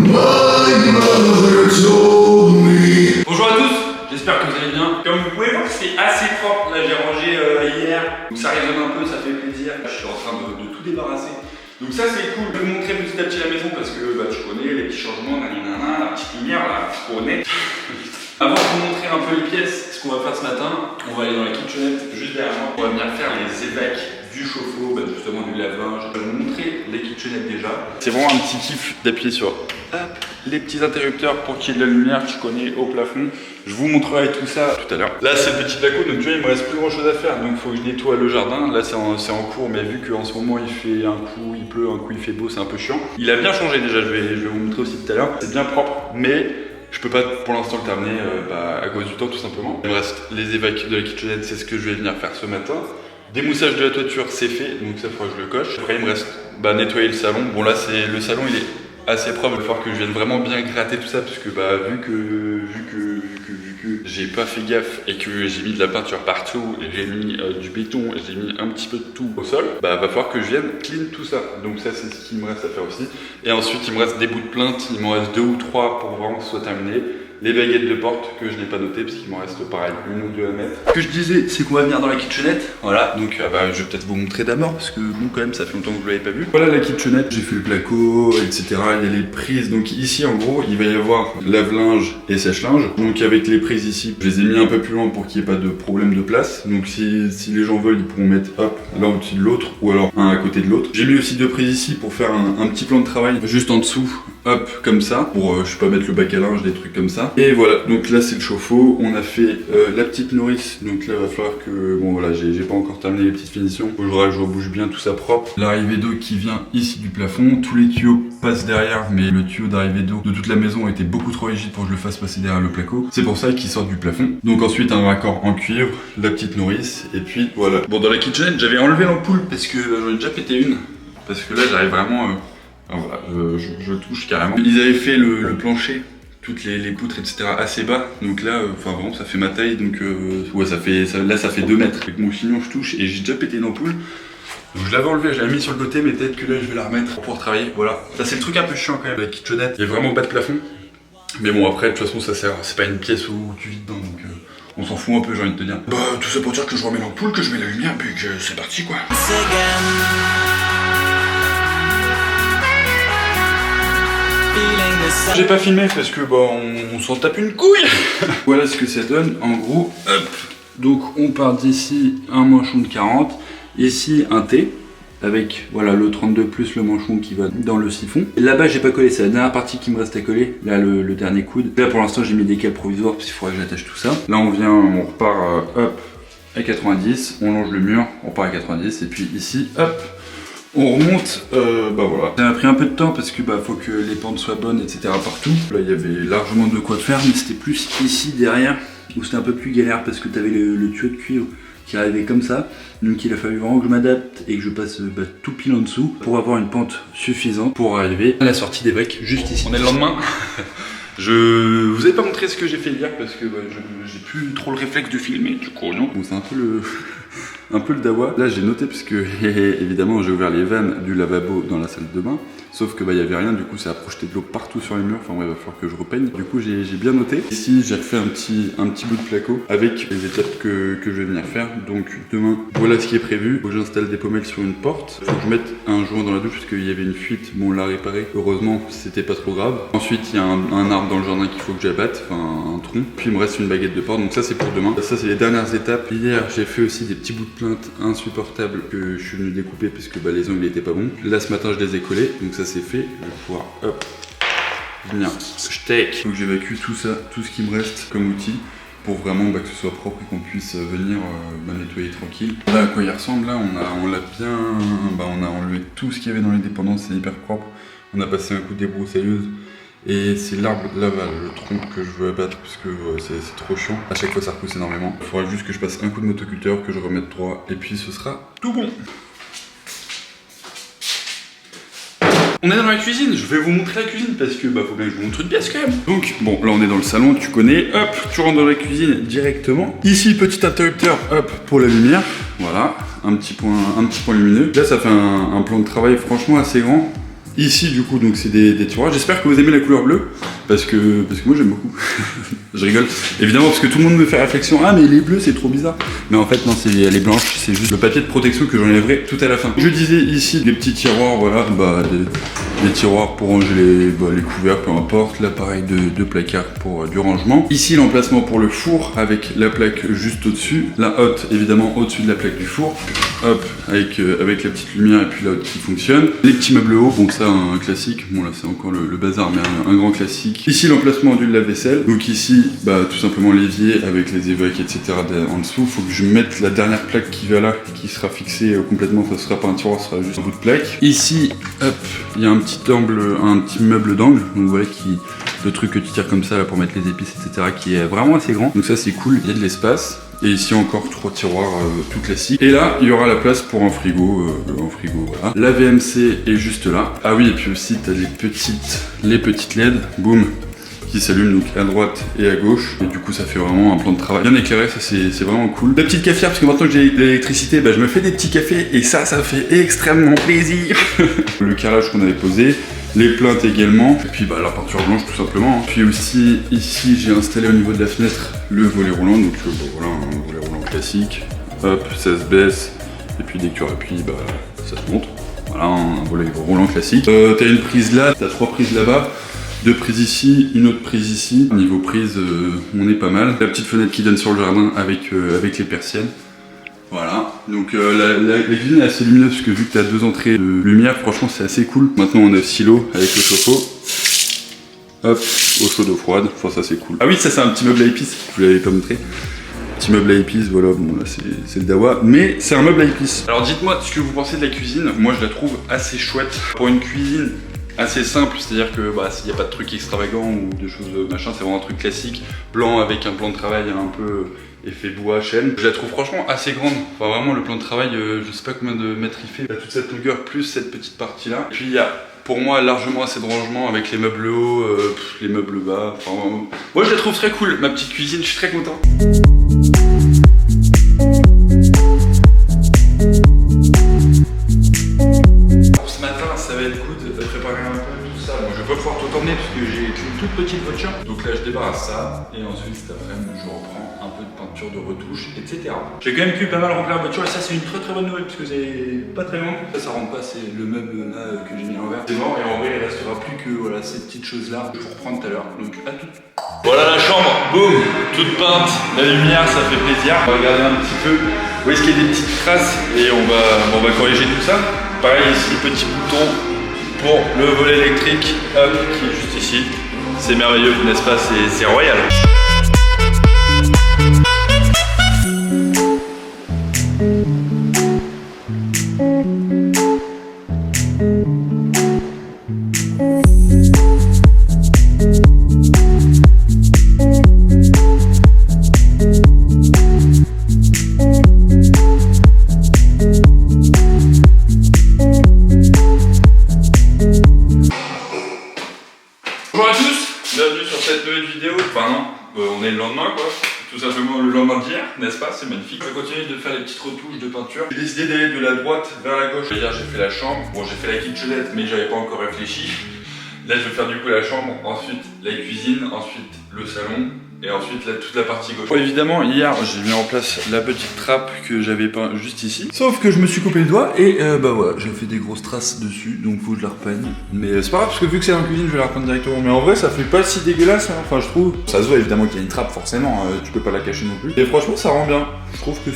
Bonjour à tous, j'espère que vous allez bien. Comme vous pouvez voir, c'est assez propre. Là, j'ai rangé hier, donc ça résonne un peu, ça fait plaisir. Je suis en train de tout débarrasser. Donc ça c'est cool de montrer petit à petit la maison parce que tu connais les petits changements, la petite lumière là, tu connais. Avant de vous montrer un peu les pièces, ce qu'on va faire ce matin, on va aller dans la kitchenette juste derrière moi. On va venir faire les évacs du chauffe-eau, justement du lave-linge. Je vais vous montrer les kitchenettes déjà. C'est vraiment un petit kiff d'appuyer sur les petits interrupteurs pour qu'il y ait de la lumière, tu connais, au plafond. Je vous montrerai tout ça tout à l'heure. Là c'est le petit placo, donc tu vois il me reste plus grand chose à faire, donc il faut que je nettoie le jardin. Là c'est en cours, mais vu qu'en ce moment il fait un coup il pleut, un coup il fait beau, c'est un peu chiant. Il a bien changé déjà, je vais vous montrer aussi tout à l'heure. C'est bien propre, mais je peux pas pour l'instant le terminer à cause du temps tout simplement. Il me reste les évacs de la kitchenette, c'est ce que je vais venir faire ce matin. Démoussage de la toiture c'est fait, donc ça faudra que je le coche. Après il me reste nettoyer le salon. Bon là c'est le salon il est assez propre, il va falloir que je vienne vraiment bien gratter tout ça parce que vu que j'ai pas fait gaffe et que j'ai mis de la peinture partout, et j'ai mis du béton et j'ai mis un petit peu de tout au sol, va falloir que je vienne clean tout ça. Donc ça c'est ce qu'il me reste à faire aussi. Et ensuite il me reste des bouts de plainte, il m'en reste 2 ou 3 pour vraiment que ce soit terminé. Les baguettes de porte que je n'ai pas notées parce qu'il m'en reste pareil une ou deux à mettre. Ce que je disais c'est qu'on va venir dans la kitchenette. Voilà, donc je vais peut-être vous montrer d'abord parce que bon quand même ça fait longtemps que je l'avais pas vu. Voilà la kitchenette, j'ai fait le placo, etc. Il y a les prises, donc ici en gros il va y avoir lave-linge et sèche-linge. Donc avec les prises ici, je les ai mis un peu plus loin pour qu'il n'y ait pas de problème de place. Donc si les gens veulent ils pourront mettre l'un au-dessus de l'autre ou alors un à côté de l'autre. J'ai mis aussi 2 prises ici pour faire un petit plan de travail juste en dessous, comme ça, pour je sais pas mettre le bac à linge, des trucs comme ça. Et voilà, donc là c'est le chauffe-eau, on a fait la petite nourrice, donc là il va falloir que, bon voilà, j'ai pas encore terminé les petites finitions, il faudra que je rebouge bien tout ça propre. L'arrivée d'eau qui vient ici du plafond, tous les tuyaux passent derrière, mais le tuyau d'arrivée d'eau de toute la maison était beaucoup trop rigide pour que je le fasse passer derrière le placo, c'est pour ça qu'il sort du plafond. Donc ensuite un raccord en cuivre, la petite nourrice, et puis voilà. Bon dans la kitchenette j'avais enlevé l'ampoule parce que j'en ai déjà pété une, parce que là j'arrive vraiment... voilà, je touche carrément. Ils avaient fait le plancher, toutes les poutres, etc. assez bas. Donc là, vraiment, ça fait ma taille. Donc ouais, là, ça fait 2 mètres. Avec mon chignon, je touche et j'ai déjà pété une ampoule. Donc je l'avais enlevé, je l'avais mis sur le côté, mais peut-être que là, je vais la remettre pour pouvoir travailler. Voilà. Ça, c'est le truc un peu chiant quand même. La kitchenette, il y a vraiment bas de plafond. Mais bon, après, de toute façon, ça sert. C'est pas une pièce où tu vis dedans. Donc on s'en fout un peu, j'ai envie de te dire. Tout ça pour dire que je remets l'ampoule, que je mets la lumière, puis que c'est parti quoi. J'ai pas filmé parce que on s'en tape une couille. Voilà ce que ça donne en gros. Donc on part d'ici un manchon de 40, ici un T avec voilà le 32 plus le manchon qui va dans le siphon. Là-bas j'ai pas collé, c'est la dernière partie qui me reste à coller, là le dernier coude. Là pour l'instant j'ai mis des câbles provisoires parce qu'il faudrait que j'attache tout ça. Là on repart à 90, on longe le mur, on part à 90 et puis ici on remonte, voilà. Ça a pris un peu de temps parce que faut que les pentes soient bonnes, etc. partout. Là il y avait largement de quoi faire, mais c'était plus ici derrière où c'était un peu plus galère parce que tu avais le tuyau de cuivre qui arrivait comme ça. Donc il a fallu vraiment que je m'adapte et que je passe tout pile en dessous pour avoir une pente suffisante pour arriver à la sortie des briques juste ici. On est le lendemain. Je vous ai pas montré ce que j'ai fait hier parce que j'ai plus trop le réflexe de filmer du coup non. Bon, c'est un peu le dawa. Là j'ai noté parce que évidemment j'ai ouvert les vannes du lavabo dans la salle de bain. Sauf que y avait rien, du coup ça a projeté de l'eau partout sur les murs. Enfin ouais, il va falloir que je repeigne. Du coup j'ai bien noté. Ici j'ai refait un petit bout de placo avec les étapes que je vais venir faire. Donc demain, voilà ce qui est prévu. Faut que j'installe des pommelles sur une porte. Faut que je mette un joint dans la douche parce qu'il y avait une fuite. Bon on l'a réparé. Heureusement c'était pas trop grave. Ensuite il y a un arbre dans le jardin qu'il faut que j'abatte. Enfin un tronc. Puis il me reste une baguette de porte. Donc ça c'est pour demain. Ça c'est les dernières étapes. Hier j'ai fait aussi des petits bouts de plainte insupportables que je suis venu découper parce que les ongles étaient pas bons. Là ce matin je les ai collés. Donc ça c'est fait, je vais pouvoir venir steak. Donc j'évacue tout ça, tout ce qui me reste comme outil pour vraiment que ce soit propre et qu'on puisse venir nettoyer tranquille. Là à quoi il ressemble, là on l'a bien, on a enlevé tout ce qu'il y avait dans les dépendances, c'est hyper propre. On a passé un coup de débroussailleuse et c'est l'arbre là-bas, le tronc que je veux abattre parce que c'est trop chiant. À chaque fois ça repousse énormément. Il faudra juste que je passe un coup de motoculteur, que je remette droit et puis ce sera tout bon. On est dans la cuisine, je vais vous montrer la cuisine parce que faut bien que je vous montre une pièce quand même. Donc bon, là on est dans le salon, tu connais, tu rentres dans la cuisine directement. Ici petit interrupteur, pour la lumière, voilà, un petit point lumineux. Là ça fait un plan de travail franchement assez grand. Ici du coup donc c'est des tiroirs. J'espère que vous aimez la couleur bleue parce que moi j'aime beaucoup. Je rigole. Évidemment parce que tout le monde me fait réflexion. Ah mais les bleus c'est trop bizarre. Mais en fait non, c'est les blanches, c'est juste le papier de protection que j'enlèverai tout à la fin. Je disais ici des petits tiroirs, voilà, des tiroirs pour ranger les couverts, peu importe. L'appareil de placard pour du rangement. Ici l'emplacement pour le four avec la plaque juste au-dessus. La hotte évidemment au-dessus de la plaque du four. Hop, avec la petite lumière et puis la hotte qui fonctionne. Les petits meubles hauts, donc ça un classique. Bon là c'est encore le bazar mais un grand classique. Ici l'emplacement du lave-vaisselle. Donc ici tout simplement l'évier avec les évacs etc. en dessous. Faut que je mette la dernière plaque qui va là, qui sera fixée complètement. Ça sera pas un tiroir, ça sera juste un bout de plaque. Ici, hop, il y a un petit meuble d'angle. Donc voilà le truc que tu tires comme ça là pour mettre les épices etc. qui est vraiment assez grand. Donc ça c'est cool, il y a de l'espace. Et ici encore 3 tiroirs tout classiques. Et là, il y aura la place pour un frigo, voilà. La VMC est juste là. Ah oui, et puis aussi t'as les petites LED, boum, qui s'allument donc à droite et à gauche. Et du coup, ça fait vraiment un plan de travail bien éclairé, ça c'est vraiment cool. La petite cafetière, parce que maintenant que j'ai l'électricité, je me fais des petits cafés et ça fait extrêmement plaisir. Le carrelage qu'on avait posé. Les plaintes également, et puis la peinture blanche tout simplement. Puis aussi ici j'ai installé au niveau de la fenêtre le volet roulant, donc voilà un volet roulant classique. Hop, ça se baisse, et puis dès que tu appuies, ça se monte. Voilà un volet roulant classique. T'as une prise là, t'as 3 prises là-bas, 2 prises ici, une autre prise ici. Niveau prise, on est pas mal. La petite fenêtre qui donne sur le jardin avec les persiennes. Voilà, donc la cuisine est assez lumineuse parce que vu que tu as 2 entrées de lumière, franchement c'est assez cool. Maintenant on a silo avec le chauffe-eau. Hop, eau chaude, eau froide, enfin ça c'est cool. Ah oui, ça c'est un petit meuble à épices, je vous l'avais pas montré. Petit meuble à épices, voilà, bon là c'est le dawa, mais c'est un meuble à épices. Alors dites-moi ce que vous pensez de la cuisine, moi je la trouve assez chouette. Pour une cuisine assez simple, c'est-à-dire que s'il n'y a pas de trucs extravagants ou de choses machin, c'est vraiment un truc classique, blanc avec un plan de travail un peu effet bois, chêne. Je la trouve franchement assez grande, enfin vraiment le plan de travail, je sais pas combien de mètres il fait. Il y a toute cette longueur plus cette petite partie là. Et puis il y a pour moi largement assez de rangement avec les meubles hauts, les meubles bas, enfin moi je la trouve très cool, ma petite cuisine, je suis très content. Pour ce matin ça va être good de préparer un peu tout ça. Bon, je vais pas pouvoir tout emmener parce que j'ai une toute petite voiture. Donc là je débarrasse ça et ensuite cet après-midi je reprends un peu de peinture, de retouche, etc. J'ai quand même pu pas mal remplir la voiture et ça c'est une très bonne nouvelle parce que c'est pas très long. Ça rentre pas, c'est le meuble là que j'ai mis à l'envers. C'est mort et en vrai il restera plus que ces petites choses là que je vais reprendre tout à l'heure. Donc à tout. Voilà la chambre, boum, toute peinte, la lumière, ça fait plaisir. On va regarder un petit peu où est-ce qu'il y a des petites traces et on va corriger tout ça. Pareil ici, petit bouton pour le volet électrique, hop, qui est juste ici. C'est merveilleux, n'est-ce pas? C'est royal. Bonjour à tous, bienvenue sur cette nouvelle vidéo. Enfin non, on est le lendemain quoi. Tout simplement le lendemain d'hier, n'est-ce pas? C'est magnifique. Je vais continuer de faire les petites retouches de peinture. J'ai décidé d'aller de la droite vers la gauche. Hier j'ai fait la chambre, bon j'ai fait la kitchenette mais j'avais pas encore réfléchi. Là je vais faire du coup la chambre, ensuite la cuisine, ensuite le salon et ensuite toute la partie gauche. Bon, évidemment hier j'ai mis en place la petite trappe que j'avais peint juste ici. Sauf que je me suis coupé le doigt et voilà, j'ai fait des grosses traces dessus donc faut que je la repeigne. Mais c'est pas grave parce que vu que c'est dans la cuisine je vais la repeindre directement. Mais en vrai ça fait pas si dégueulasse hein. Enfin je trouve. Ça se voit évidemment qu'il y a une trappe forcément, tu peux pas la cacher non plus. Et franchement ça rend bien. Je trouve que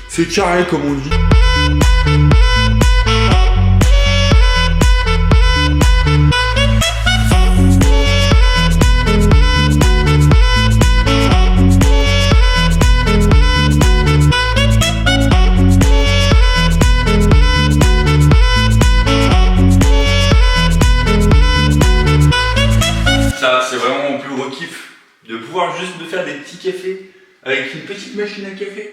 c'est carré comme on dit. De pouvoir juste me faire des petits cafés avec une petite machine à café,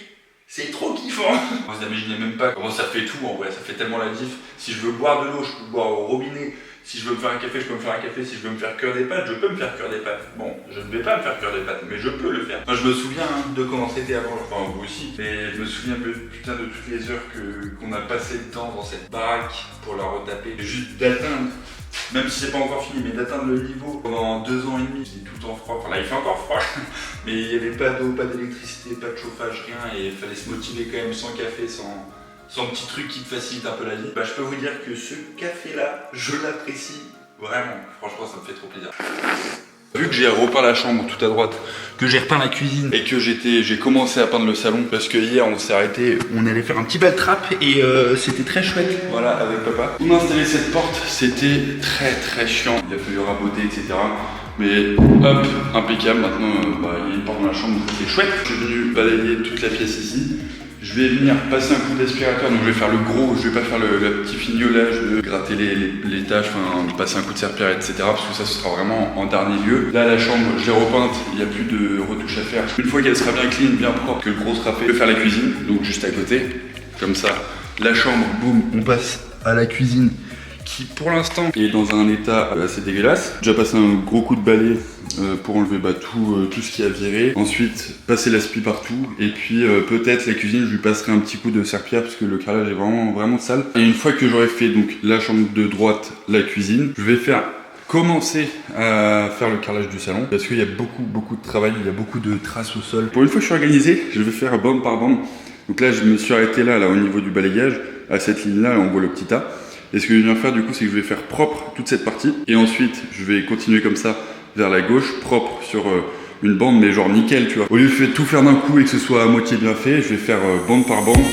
c'est trop kiffant. Vous imaginez même pas comment ça fait tout en vrai, ça fait tellement la diff. Si je veux boire de l'eau, je peux boire au robinet. Si je veux me faire un café, je peux me faire un café. Si je veux me faire cuire des pâtes, je peux me faire cuire des pâtes. Bon, je ne vais pas me faire cuire des pâtes, mais je peux le faire. Enfin, je me souviens de comment c'était avant, enfin vous aussi. Mais je me souviens putain de toutes les heures qu'on a passé le temps dans cette baraque pour la retaper. Juste d'atteindre, même si c'est pas encore fini, mais d'atteindre le niveau pendant 2 ans et demi. C'était tout en froid. Enfin là, il fait encore froid. Mais il n'y avait pas d'eau, pas d'électricité, pas de chauffage, rien. Et il fallait se motiver quand même sans café, sans petit truc qui te facilite un peu la vie. Bah, je peux vous dire que ce café-là, je l'apprécie vraiment. Franchement, ça me fait trop plaisir. Vu que j'ai repeint la chambre tout à droite, que j'ai repeint la cuisine et que j'ai commencé à peindre le salon parce que hier on s'est arrêté, on allait faire un petit bal trap et c'était très chouette. Voilà, avec papa. On a installé cette porte, c'était très chiant. Il a fallu raboter, etc. Mais hop, impeccable. Maintenant, il y a une porte dans la chambre, donc c'est chouette. Je suis venu balayer toute la pièce ici. Je vais venir passer un coup d'aspirateur, donc je vais faire le gros, je vais pas faire le petit fignolage de gratter les tâches, enfin passer un coup de serpillère, etc. Parce que ça, ce sera vraiment en dernier lieu. Là, la chambre, je l'ai repeinte, il n'y a plus de retouches à faire. Une fois qu'elle sera bien clean, bien propre, que le gros sera fait, je vais faire la cuisine, donc juste à côté. Comme ça, la chambre, boum, on passe à la cuisine qui pour l'instant est dans un état assez dégueulasse. J'ai déjà passé un gros coup de balai pour enlever tout ce qui a viré. Ensuite, passer l'aspi partout. Et puis peut-être la cuisine, je lui passerai un petit coup de serpillère parce que le carrelage est vraiment sale. Et une fois que j'aurai fait donc la chambre de droite, la cuisine, je vais commencer à faire le carrelage du salon parce qu'il y a beaucoup de travail, il y a beaucoup de traces au sol. Pour une fois que je suis organisé, je vais faire bande par bande. Donc là, je me suis arrêté là au niveau du balayage, à cette ligne-là, on voit le petit tas. Et ce que je viens faire du coup, c'est que je vais faire propre toute cette partie. Et ensuite, je vais continuer comme ça vers la gauche, propre sur une bande, mais genre nickel, tu vois. Au lieu de tout faire d'un coup et que ce soit à moitié bien fait, je vais faire bande par bande.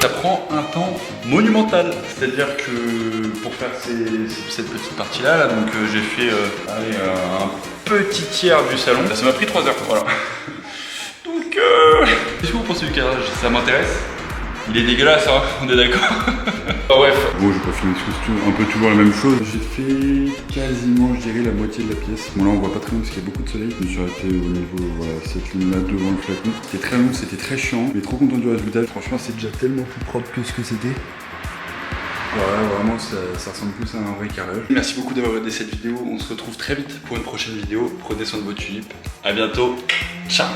Ça prend un temps monumental, c'est-à-dire que pour faire cette petite partie-là, donc j'ai fait un petit tiers du salon. Ça m'a pris 3 heures, voilà. Donc, qu'est-ce que vous pensez du carrelage? Ça m'intéresse. Il est dégueulasse, hein, on est d'accord. Bref. Bon, j'ai pas filmé un peu toujours la même chose. J'ai fait quasiment, je dirais, la moitié de la pièce. Bon, là, on voit pas très bien parce qu'il y a beaucoup de soleil. Je me suis arrêté au niveau, voilà, cette ligne-là devant le flacon. C'était très long, c'était très chiant. Mais trop content du résultat. Franchement, c'est déjà tellement plus propre que ce que c'était. Voilà, vraiment, ça ressemble plus à un vrai carrelage. Merci beaucoup d'avoir regardé cette vidéo. On se retrouve très vite pour une prochaine vidéo. Prenez soin de vos tulipes. À bientôt. Ciao.